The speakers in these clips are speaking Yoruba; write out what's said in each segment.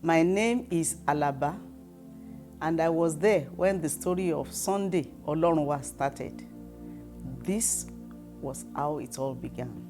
My name is Alaba, and I was there when the story of Sunday Olorunwa started. This was how it all began.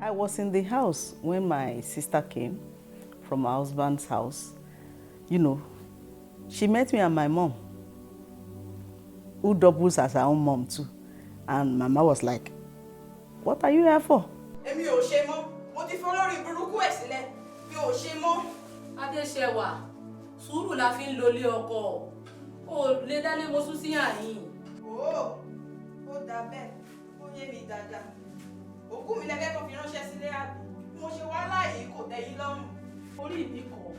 I was in the house when my sister came from her husband's house. You know, she met me and my mom, who doubles as her own mom too. And Mama was like, "What are you here for?" Èmi ò ṣe mọ́. Mo ti fọlọ́rìn burúkú ẹ̀ sílẹ̀. Mi ò ṣe mọ́. Adéṣẹwà, sùúrù la fi ń lọlé ọkọ. O lè dálé mọ́sú sí àyín. Ó dà bẹ́ẹ̀. Ó yé mi dáadáa. Òkú mi lẹ́fẹ́ tó fi ránṣẹ́ sílé àbí. Bí mo ṣe wá láàyè kò tẹ́ yín lọ́rùn. Orí mi kọ̀,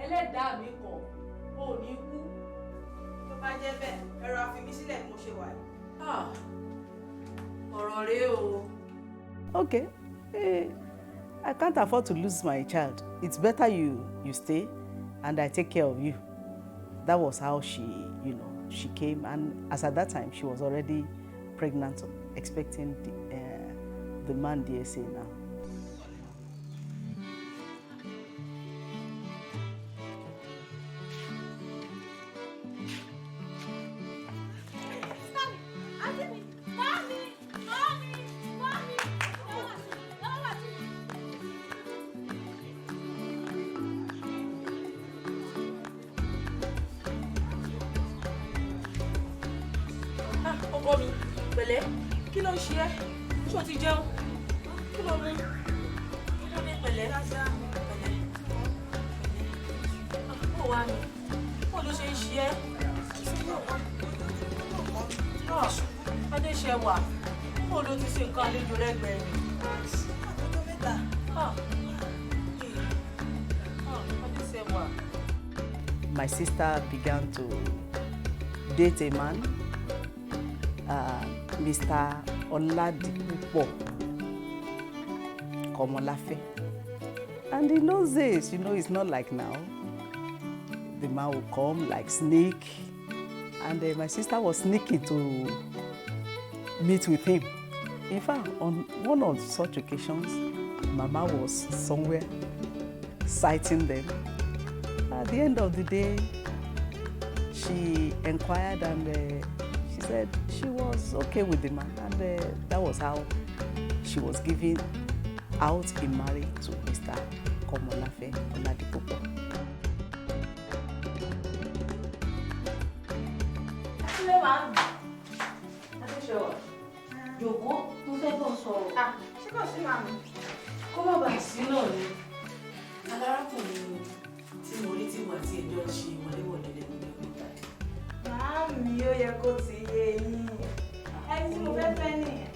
ẹlẹ́dàá mi kọ̀, o ò ní kú. Tó bá jẹ́ bẹ́ẹ̀, ẹ̀rọ àfimí sílẹ̀ bí mo ṣe wà yìí. Ọ̀rọ̀ rèé o. Okay, I can't afford to lose my child. It's better you stay and I take care of you. That was how she came, and as at that time, she was already pregnant, expecting the man DSA now. Ọkọ mi, pẹ̀lẹ́, kí ló ń ṣe ẹ́? Ṣé o ti jẹun? Kí ló mú? Kí ló dé pẹ̀lẹ́? Pẹ̀lẹ́. Ó wá mi. Bó ló ṣe ń ṣe ẹ́? Adéṣẹwà, bó ló ti ṣe nǹkan àlejò lẹ́gbẹ̀ẹ́ rẹ̀? Adéṣẹwà. My sister began to date a man, Mr. Oladipupo Komolafe. And in those days, it's not like now. The man would come like snake, and my sister was sneaking to meet with him. In fact, on one of such occasions, Mama was somewhere sighting them. At the end of the day, she inquired and she said she was okay with the man, and that was how she was given out in marriage to Mr. Komolafe Oladipupo. Jòkó, mo fẹ́ bọ̀ sọ̀rọ̀. Ṣé kò sí màmí? Kó má bàa sí náà ni. Alárakùnrin tí mo rí tí wà tí ẹjọ́ ṣe wọléwọ̀de lẹ́nu lẹ́nu ìgbàdí. Màámi, ó yẹ kó ti yé yín. Ẹni tí mo fẹ́ fẹ́ nìyẹn.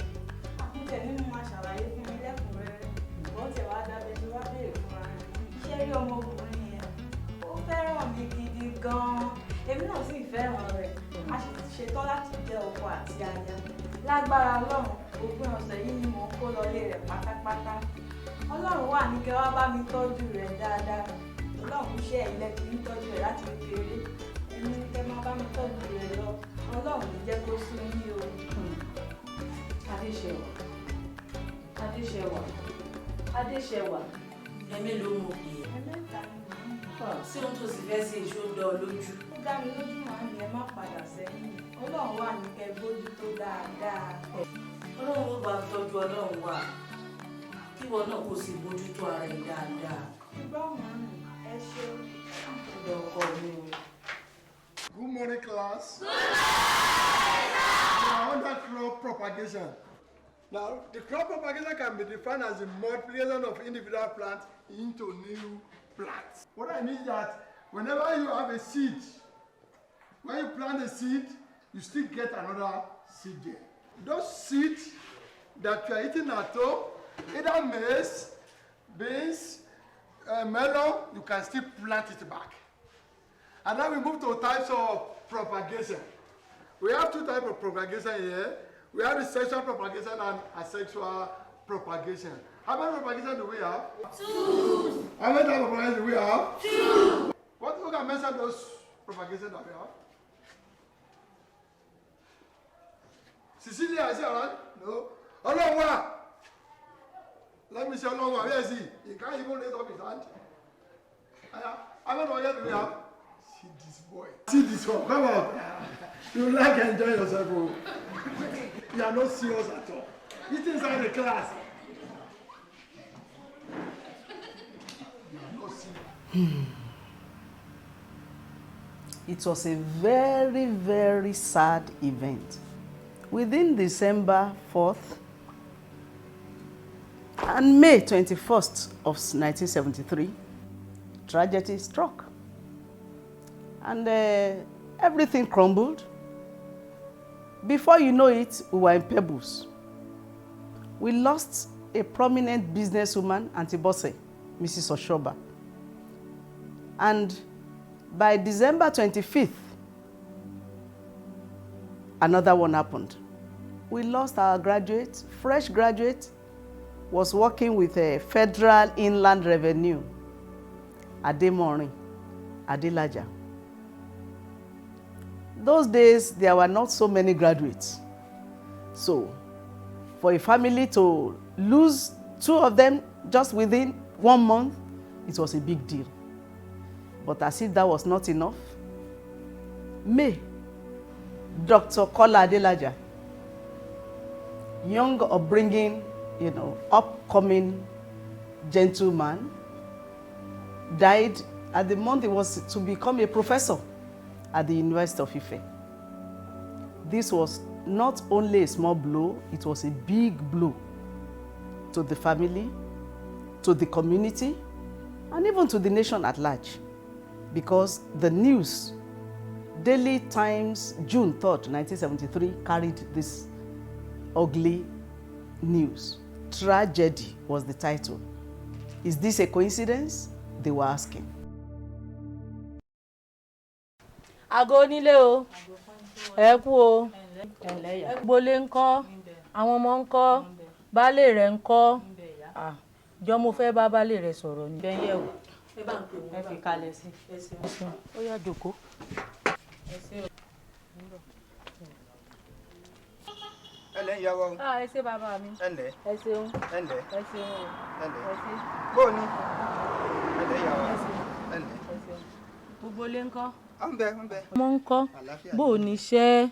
Àkútẹ̀ nínú máa ṣàlàyé fún mi lẹ́kùnrẹ́rẹ́. Ìwọ́n tẹ̀ wá dábẹ́ tí wá béèrè fún ara rẹ̀. Iṣẹ́ rí ọmọkùnrin yẹn. Ó fẹ́ràn mi gidi gan-an. Èmi náà sì fẹ́ràn rẹ̀. A sì ti ṣetán láti jẹ́ ọkọ àti aya. Lágbára Ọlọ́run, òpin ọ̀sẹ̀ yìí ni mò ń kó lọlé rẹ̀ pátápátá. Ọlọ́run wà ní kẹ́ wá bá mi tọ́jú rẹ̀ dáadáa. Ọlọ́run ṣe ilẹ̀ kì í tọ́jú rẹ̀ láti kékeré. Ẹni kẹ́ máa bá mi tọ́jú rẹ̀ lọ. Ọlọ́run ní jẹ́ kó sún yín o. Adéṣẹwà, ẹ̀mí ló mọ̀ pé Ẹ̀mẹ́ta ni màá ń sí ohun tó sì fẹ́ sí ìṣó dán ọ lójú. Ó dá mi lójú màá ní ẹ má padà sẹ́yìn. Ọlọ́run wà ní kẹ́ bójú tó dáadáa. Ọlọ́run ó bá tọ́jú Ọlọ́run wà. Kíwọ náà kò sì bójútó ara ẹ̀ dáadáa. Ṣùgbọ́n màámi, ẹ ṣeun. Ọ̀dọ̀ ọkọ mi o. Good morning, class. Good morning. We are under crop propagation. Now, the crop propagation can be defined as the multiplication of individual plants into new plants. What I mean is that whenever you have a seed, when you plant a seed, you still get another seed there. Those seeds that you are eating at home, either maize, beans, melon, you can still plant it back. And then we move to types of propagation. We have two types of propagation here. We have the sexual propagation and asexual propagation. How many propagation do we have? 2. How many types of propagation do we have? 2. What you can mention those propagation that we have? Cecilia, is it alright? No. Olorunwa. Let me see Olorunwa. Where is he? He can't even raise up his hand. How many propagation do we have? See this boy. See this one. Come on. You like enjoy yourself. Oh. You are not serious at all. Eat inside the class. You are not serious. It was a very, very sad event. Within December 4th and May 21st of 1973, tragedy struck. And everything crumbled. Before you know it, we were in Pebbles. We lost a prominent businesswoman, Auntie Bosse, Mrs. Oshoba. And by December 25th, another one happened. We lost our graduate, fresh graduate, was working with a Federal Inland Revenue, Ademorin Adelaja. Those days, there were not so many graduates. So, for a family to lose 2 of them just within 1 month, it was a big deal. But as if that was not enough, May, Dr. Adelaja, young upbringing, upcoming gentleman, died at the month he was to become a professor at the University of Ife. This was not only a small blow, it was a big blow to the family, to the community, and even to the nation at large. Because the news, Daily Times, June 3rd, 1973, carried this ugly news. Tragedy was the title. Is this a coincidence? They were asking. Àgọ́ onílé o, ẹ kú o, gbolé ńkọ́, àwọn ọmọ ńkọ́, baálé rẹ̀ ńkọ́. Jọ mo fẹ́ bá baálé rẹ̀ sọ̀rọ̀ ní. Bẹ́ẹ̀ yẹ̀ wò. Ẹ fi kalẹ̀ sí. Ó yá jókòó. Ẹlẹ́ ìyá wa o. Ẹ ṣé bàbá mi. Ẹlẹ́. Ẹ ṣeun. Ẹlẹ́. Ẹ ṣeun o. Ẹlẹ́. Ẹ ṣé. Bóò ni? Ẹlẹ́ ìyá wa. Ẹlẹ́. Ẹ ṣeun. Gbogbo ilé ńkọ́? Ó ń bẹ. Ọmọ ńkọ́? Àlàáfíà. Bó o ní iṣẹ́?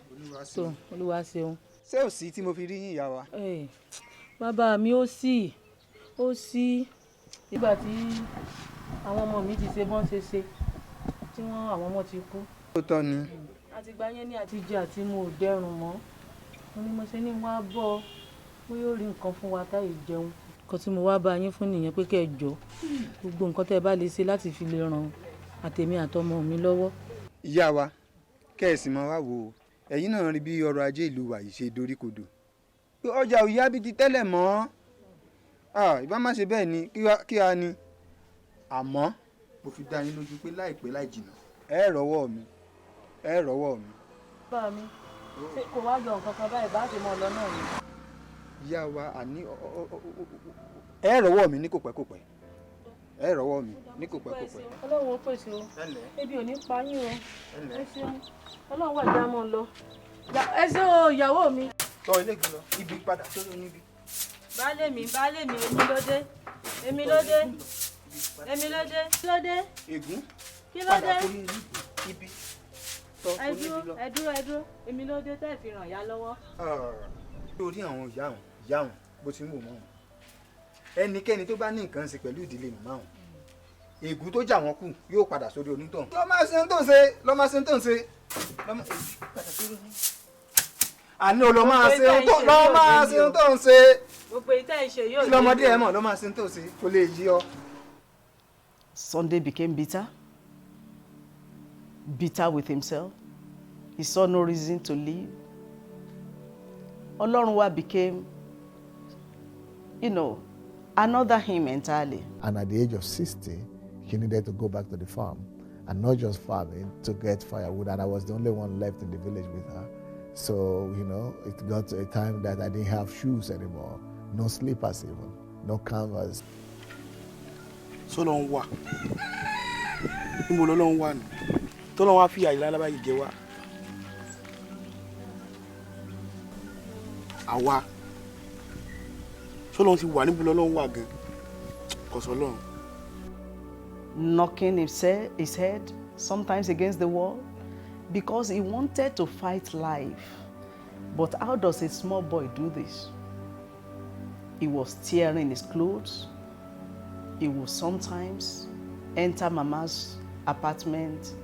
Tó Olúwa ṣeun. Ṣé ò sí tí mo fi rí yín ìyá wa? Bàbá mi ó sì nígbà tí àwọn ọmọ mi ti ṣe bọ́n ṣe tí àwọn ọmọ ti kú. Ó tọ́ ni. Àtìgbà yẹn ní àtijọ́ àti mo ò dẹrùn mọ́. Mo ní mo ṣe ní wá bọ́ mo yóò rí nǹkan fún wa táyé jẹun. Nǹkan tí mo wá bá yín fún nìyẹn pé kẹ́ ẹ jọ gbogbo nǹkan tẹ́ ẹ bá lè ṣe láti fi lè ràn àtèmi àtọmọ mi lọ́wọ́. Ìyá wa, kẹ́ẹ̀sì máa wá wò ó. Ẹ̀yin náà rí bí ọrọ̀ ajé ìlú wa yìí ṣe doríkodò. Pé ọjà ò yá bí ti tẹ́lẹ̀ mọ́. Ìbá má ṣe bẹ́ẹ̀ ni kí a ní. Àmọ́ mo fi dá yín lójú pé láìpẹ́ láì jìnnà ẹ rọ́wọ́ mi. Bá mi ṣé kò wá yọ nǹkan kan báyìí bá ṣe mọ́ ọ lọ náà ni. Ìyá wa àní ẹ rọ́wọ́ mi ní kòpẹ́kòpẹ́. Ẹ rọ́wọ́ mi ní kòpẹ́kòpẹ́. Ọlọ́run ó pèsè o. Ebi ò ní pa yín o. Ẹ ṣeun. Ọlọ́run wà já mọ́ ọ lọ. Ẹ ṣé o ìyàwó mi. Tọ́ ilé ìgbìmọ̀ ibi padà sórí oníbi. Baálé mi, èmi ló dé. Kí ló dé? Ègún. Kí ló dé? Padà sórí ibi. Ẹ dúró. Èmi ló dé tẹ́ fi ràn yá lọ́wọ́. Lórí àwọn ìyá wọn bó ti ń wò mọ́ wọn. Ẹnikẹ́ni tó bá ní nǹkan ṣe pẹ̀lú ìdílé màmá wọn. Ègún tó jà wọ́n kù yóò padà sórí onítọ̀hún. Lọ́ máa ṣe ń tó ṣe. Padà sórí onítọ̀hún. Àní o lọ máa ṣe ń tó ń ṣe. Gbogbo ìtẹ́ ìṣe yóò Kí lọ́mọdé ẹ̀ mọ̀ lọ́ máa ṣe ń tó ṣe kó lè yí ọ. Sunday became bitter with himself. He saw no reason to live. Olorunwa became, another him entirely. And at the age of 60, he needed to go back to the farm and not just farming, to get firewood, and I was the only one left in the village with her. So, it got to a time that I didn't have shoes anymore, no slippers even, no canvas. So long wa. Níbo lọ́lọ́run wà ní. Tọ́lọ́run wá fi àyè lálábá yìí jẹ wá. Àwa. Ṣọ́lọ́run ti wà níbo lọ́lọ́run wà gan. Kò sọ́lọ́run. Knocking his head sometimes against the wall because he wanted to fight life. But how does a small boy do this? He was tearing his clothes. He would sometimes enter Mama's apartment,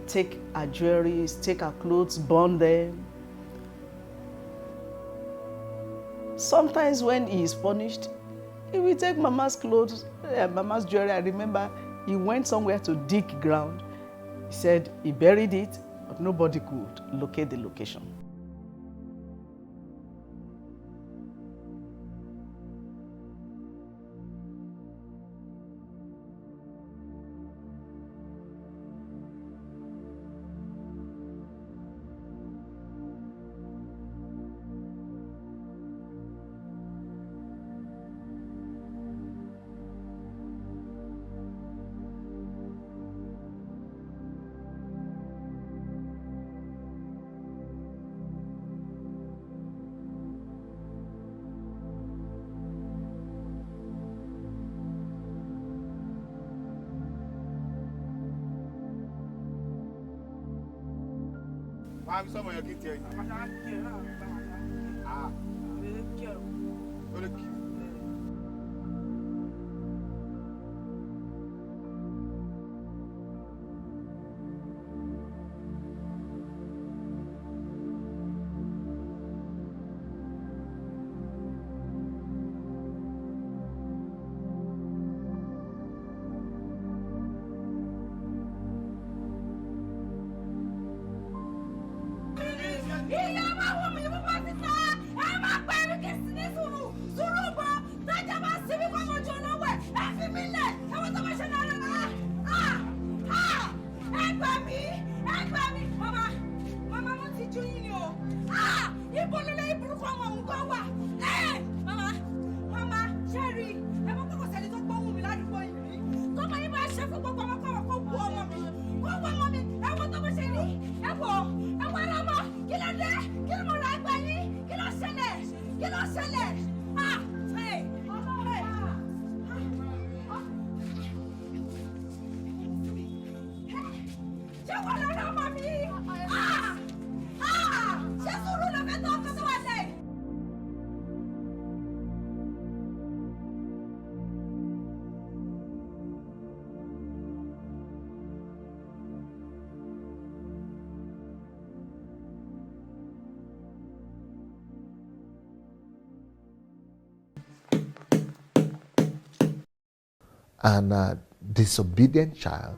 take her jewelry, take her clothes, burn them. Sometimes when he is punished, he will take Mama's clothes, Mama's jewelry. I remember he went somewhere to dig ground. He said he buried it, but nobody could locate the location. Wàá fi sọ́mọ yẹn kí n tiẹ̀ yìí. Ó lè kí. And a disobedient child,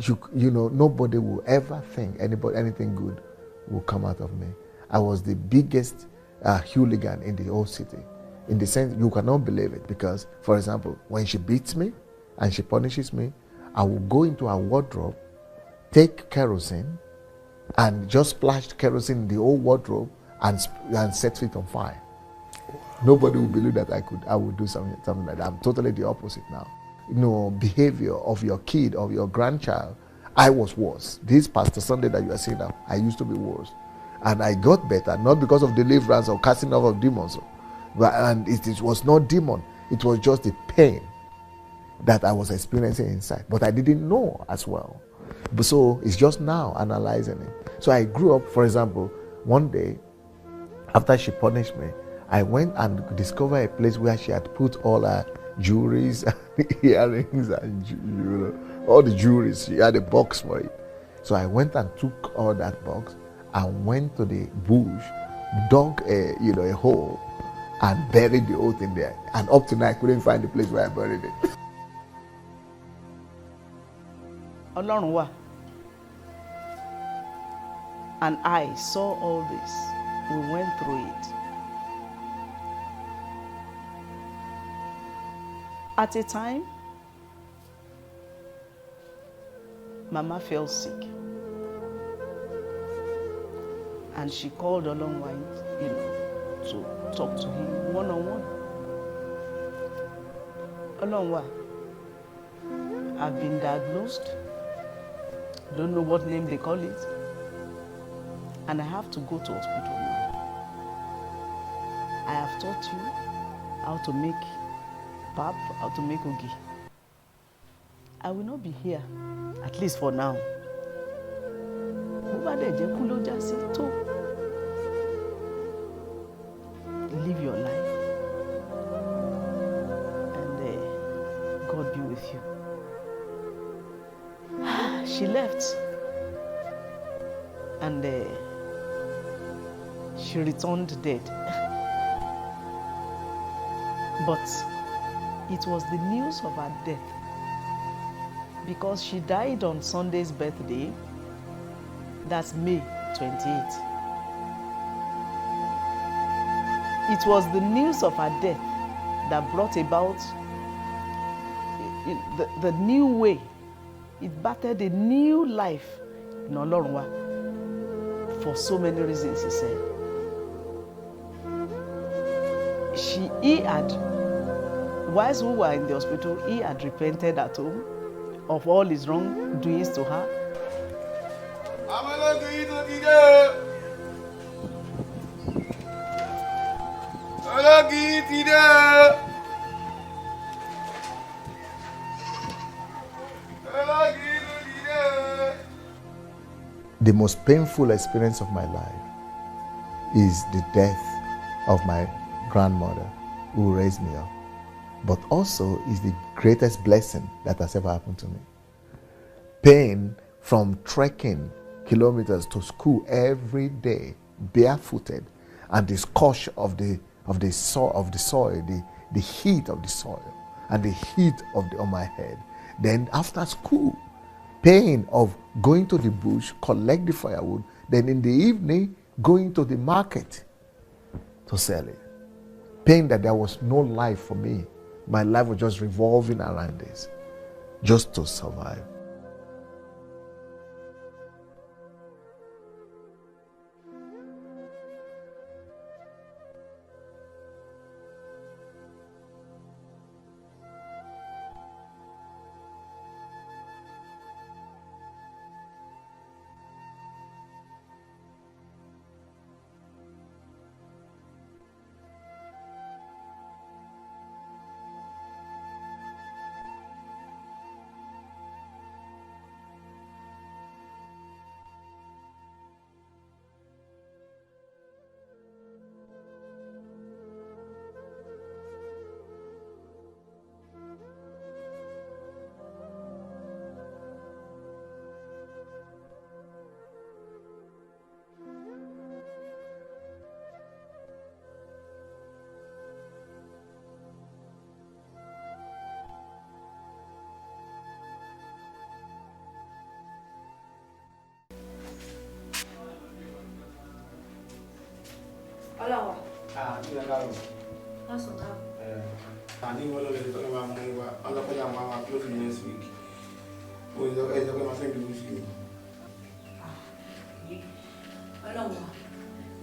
nobody will ever think anything good will come out of me. I was the biggest hooligan in the whole city. In the sense, you cannot believe it, because, for example, when she beats me and she punishes me, I will go into her wardrobe, take kerosene, and just splash kerosene in the whole wardrobe and set it on fire. Nobody would believe that I would do something like that. I'm totally the opposite now. Behavior of your kid, of your grandchild, I was worse. This Pastor Sunday that you are seeing now, I used to be worse. And I got better, not because of deliverance or casting off of demons. And it was not demon. It was just the pain that I was experiencing inside. But I didn't know as well. So it's just now analyzing it. So I grew up, for example, one day, after she punished me, I went and discovered a place where she had put all her jewelries, earrings, and all the jewelries. She had a box for it. So I went and took all that box and went to the bush, dug a hole, and buried the whole thing there. And up to now, I couldn't find the place where I buried it. Olorunwa. And I saw all this. We went through it. At a time, Mama fell sick. And she called Olorunwa, to talk to him one-on-one. Olorunwa, I've been diagnosed. Don't know what name they call it. And I have to go to hospital now. I have taught you how to make pap, how to make ogi. I will not be here, at least for now. Live your life, and God be with you. She left, and she returned dead. But it was the news of her death, because she died on Sunday's birthday. That's May 28th. It was the news of her death that brought about the new way. It battered a new life in Olorunwa for so many reasons, he said. Whilst we were in the hospital, he had repented at home of all his wrongdoings to her. The most painful experience of my life is the death of my grandmother who raised me up, but also is the greatest blessing that has ever happened to me. Pain from trekking kilometers to school every day, barefooted, and the scorch of the soil, the heat of the soil, and the heat on my head. Then after school, pain of going to the bush, collect the firewood, then in the evening, going to the market to sell it. Pain that there was no life for me. My life was just revolving around this, just to survive. Olorunwa. Ìyá káàrọ̀. Lásán náà. Àní wọ́n lọ́lẹ̀ tó lọ́wọ́ mú wa, ọlọ́pàá àwọn àwọn close me next week. Ó yẹ ẹjọ́ pé máa sẹ́ńdì owó sí mi. Olorunwa,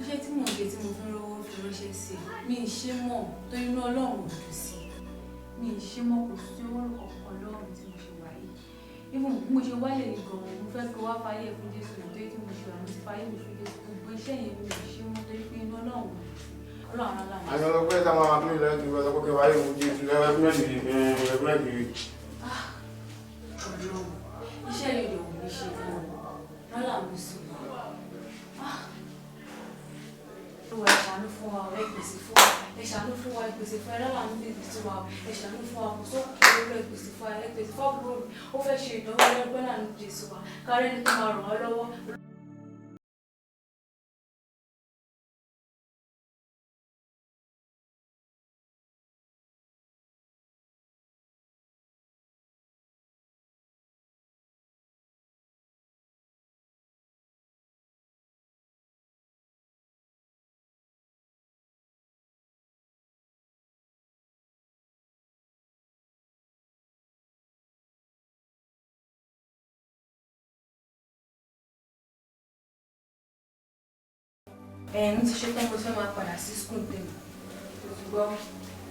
iṣẹ́ tí mò ń ṣe tí mo fi ń rówó fi ránṣẹ́ sí mi ì ṣe mọ̀ tó inú Ọlọ́run ò dùn sí. Mi ì ṣe mọ̀ kò sí owó ọ̀kan lọ́rùn tí mo ṣe wáyé. Even bí mo ṣe wáyé ní gan-an, mo fẹ́ kó wá fáyé fún Jésù nítorí tí mo ṣe wà ní fáyé mi fún Jésù. Gbogbo iṣẹ́ yẹn mi ì ṣe mọ̀ torí pé inú Ọlọ́run ò dùn sí. Ọlọ́run aláàánú. Àyàn ọlọ́pẹ́ táwọn àwọn àbúrò rẹ̀ ti wọ́n sọ pé wáyé òun jẹ́ ìṣúná ẹgbẹ́ Ọlọ́run, iṣẹ́ yìí lòun ní ṣe fún ọ. Lọ́la mi sùn. Olúwa, ẹ ṣàánú fún wa, ẹ pèsè fún wa, ẹ ṣàánú fún wa, ẹ pèsè fún ẹ lọ́la mi bèbè sí wa, ẹ ṣàánú fún wa, kò sókè olú ẹ pèsè fún wa, ẹ pèsè fún àbúrò mi, ó fẹ́ ṣe ìdánwò ẹlẹ́gbẹ́ náà ní Jésù wa, kárẹ́ni tó máa ràn wá lọ́wọ́. Mo ti ṣe tán mo fẹ́ máa padà sí school tèmi. Ṣùgbọ́n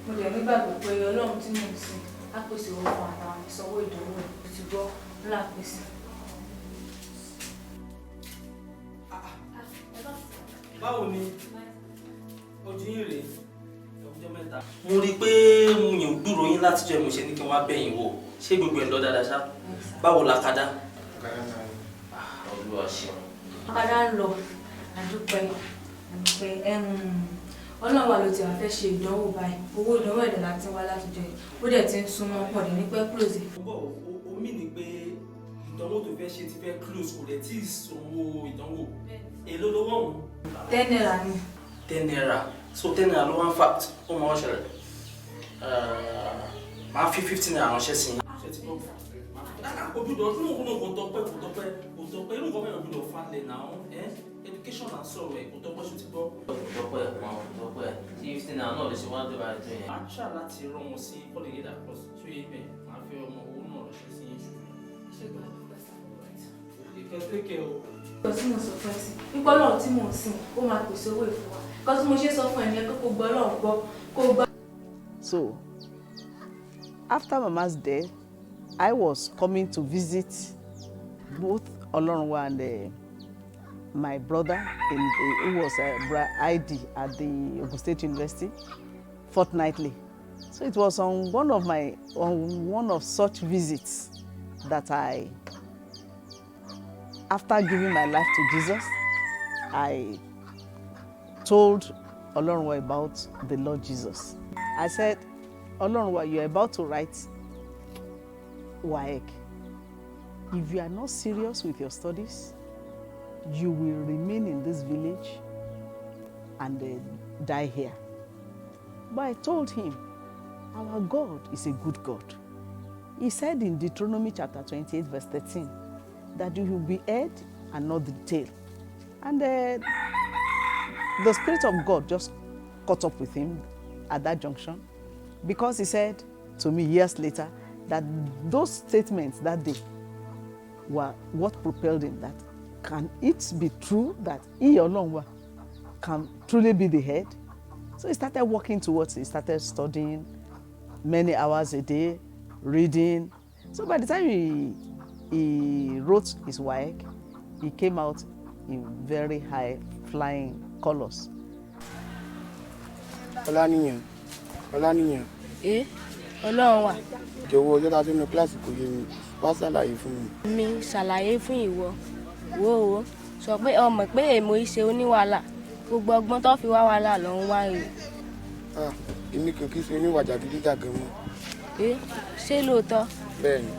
mo dẹ̀ nígbàgbọ́ pé Ọlọ́run tí mò ń sìn á pèsè owó fún àtàwọn ìsanwó ìdánwò ṣùgbọ́n ńlá pèsè. Báwo ni ojú yín rèé ọjọ́ mẹ́ta? Mo rí i pé mo yàn gbúrò yín láti jẹ́ mo ṣe ní kí n wá bẹ̀yìn wò. Ṣé gbogbo ẹ̀ lọ dáadáa ṣá? Báwo la kadá? Olúwa ṣeun. Kadá ń lọ àdúpẹ́ Ọlọ́run wa ló ti wá fẹ́ ṣe ìdánwò báyìí. Owó ìdánwò ẹ̀dẹ̀ láti wá láti jẹ. Ó dẹ̀ ti ń súnmọ́ pọ̀ dé ní pẹ́ close. Omi ni pé ìdánwò tó fẹ́ ṣe ti fẹ́ close kò dẹ̀ tí ì sanwó ìdánwò. Èló ló wọ̀n? 10 naira ni. 10 naira. So 10 naira ló wá ń fact ó mọ ọ̀ṣẹ̀rẹ̀. Máa fi 15 naira ránṣẹ́ sí yín. Ṣé ti gbọ́? Òbúdọ̀ ọdún òun kò tọpẹ́ irú nǹkan mẹ́rin òbúdọ̀ falẹ̀ náà. Education and sọ̀rọ̀ ẹ̀ kò tọpẹ́ ṣó ti gbọ́. Kò tọpẹ́ tí 15 naira náà lè ṣe wá dé báyìí tó yẹn. Máa ṣáà láti rán wọn sí Colgate Across tó yé bẹ́ẹ̀ máa fi ọmọ owó náà ránṣẹ́ sí yín ṣùgbọ́n. Ìkẹ́tẹ́kẹ́ o. Ìgbà tí mo sọ fún ẹ sí, pípọ́ Ọlọ́run tí mò ń sìn, ó máa pèsè owó ìfún wa. Ìgbà tí mo ṣe sọ fún ẹ ní ẹ pé kó gbọ́ Ọlọ́run gbọ́, kó gbá. So, after Mama's death, I was coming to visit both Olorunwa and my brother, who was ID at the Ogun State University, fortnightly. So it was on one of such visits that after giving my life to Jesus, I told Olorunwa about the Lord Jesus. I said, Olorunwa, you're about to write WAEC. If you are not serious with your studies, you will remain in this village and die here. But I told him, our God is a good God. He said in Deuteronomy chapter 28, verse 13, that you will be head and not the tail. And the Spirit of God just caught up with him at that junction, because he said to me years later that those statements that day were what propelled him, that can it be true that he Olorunwa can truly be the head? So he started working towards it. He started studying many hours a day, reading. So by the time he wrote his WAEC, he came out in very high flying colors. Ọláníyàn. Olorunwa. Jọ̀wọ́ ọjọ́ tá a ti nínú kíláàsì kò yé mi, wá ṣàlàyé fún mi. Mi ṣàlàyé fún ìwọ. Wo sọ pé ọmọ pé èmo ìṣe oníwàhálà. Gbogbo ọgbọ́n tó fi wá wàhálà ló ń wá èrè. Èmi kò kí ṣe oníwà jàgídíjàgan mọ́. Ṣé lóòótọ́? Bẹ́ẹ̀ni.